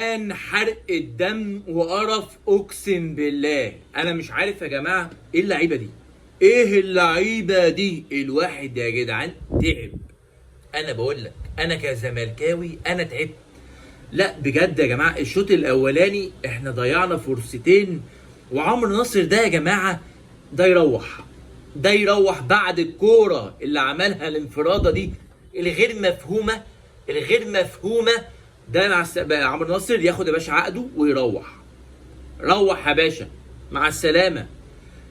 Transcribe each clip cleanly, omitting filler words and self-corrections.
كان حرق الدم وقرف، اقسم بالله. انا مش عارف يا جماعه ايه اللعيبه دي، ايه اللعيبه دي. الواحد يا جدعان تعب. انا بقول لك انا كزملكاوي انا تعبت. لا بجد يا جماعه، الشوط الاولاني احنا ضيعنا فرصتين، وعمرو ناصر ده يا جماعه ده يروح، ده يروح بعد الكوره اللي عملها الانفراده دي الغير مفهومه، الغير مفهومه. ده مع بقى عمرو ناصر ياخد يا باشا عقده ويروح. روح يا باشا، مع السلامه.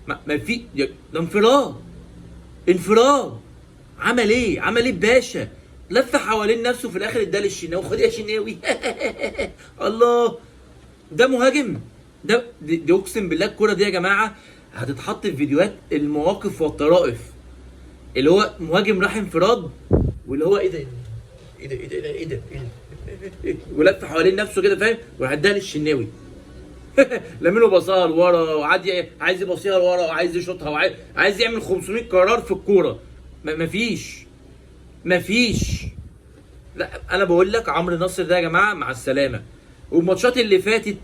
ما في ده انفراد، انفراد. عمل ايه؟ عمل ايه باشا؟ لف حوالين نفسه في الاخر اداله الشناوي. خد يا شناوي. الله، ده مهاجم؟ دي اقسم بالله الكوره دي يا جماعه هتتحط في فيديوهات المواقف والطرائف. اللي هو مهاجم راح انفراد، واللي هو ايه ده؟ ايه ده؟ ايه ده؟ ايه ده؟ ايه ده؟ ولف حوالين نفسه كده فاهم، وراح اداها للشناوي. لامينو باصها لورا، وعادي عايز يباصيها لورا، وعايز يشوطها، وعايز يعمل 500 قرار في الكوره. مفيش. لا انا بقول لك عمرو ناصر ده يا جماعه مع السلامه. والماتشات اللي فاتت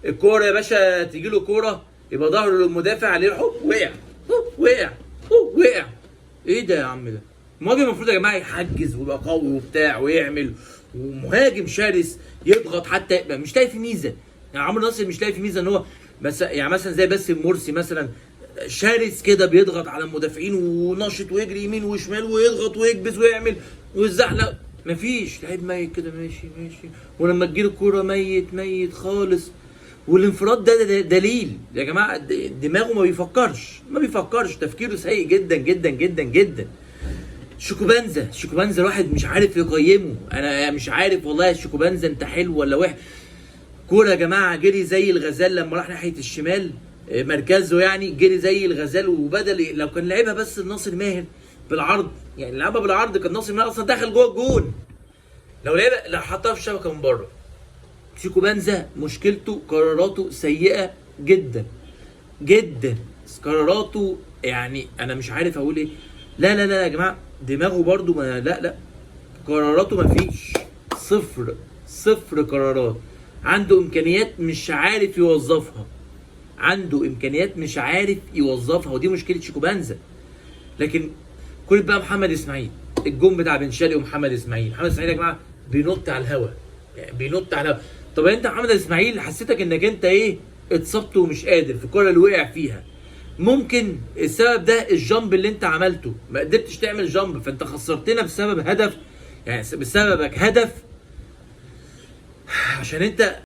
الكوره يا باشا تيجي له كوره يبقى ظهره للمدافع عليه، وقع، وقع، وقع. ايه ده يا عم ده؟ المهاجم المفروض يا جماعه يحجز ويبقى قوي وبتاع ويعمل، ومهاجم شرس يضغط حتى يبقى مش لاقي في ميزه. يعني عمرو ناصر مش لاقي في ميزه ان هو بس يعني مثلا زي باسم مرسي مثلا شرس كده بيضغط على المدافعين ونشط ويجري يمين وشمال ويضغط ويكبس ويعمل ويزحلق. مفيش لعيب ميت كده ماشي ماشي، ولما تجيله الكوره ميت خالص. والانفراد ده دليل يا جماعه دماغه ما بيفكرش، تفكيره سيء جدا جدا جدا جدا. شيكوبانزا الواحد مش عارف يقيمه. انا مش عارف والله يا شيكوبانزا انت حلو ولا وحش. كوره يا جماعه جري زي الغزال لما راح ناحيه الشمال، مركزه يعني جري زي الغزال، وبدل لو كان لعبها بس الناصر ماهر بالعرض، يعني لعبها بالعرض كان ناصر ماهر اصلا داخل جوه الجون. لو لعبها لو حطها في الشبكه من بره. شيكوبانزا مشكلته قراراته سيئه جدا جدا، قراراته يعني انا مش عارف اقول ايه. لا يا جماعه دماغه برضو ما لا قراراته ما فيش، صفر قرارات. عنده امكانيات مش عارف يوظفها، ودي مشكله شيكوبانزا. لكن كل بقى محمد اسماعيل، الجون بتاع بن شرقي ومحمد اسماعيل. محمد اسماعيل يا جماعه بينط على الهوا، يعني بينط على الهوا. طب انت محمد اسماعيل حسيتك انك انت ايه، اتصبت ومش قادر في الكوره اللي وقع فيها. ممكن السبب ده الجامب اللي انت عملته، ما قدرتش تعمل جامب فانت خسرتنا بسبب هدف، يعني بسببك هدف، عشان انت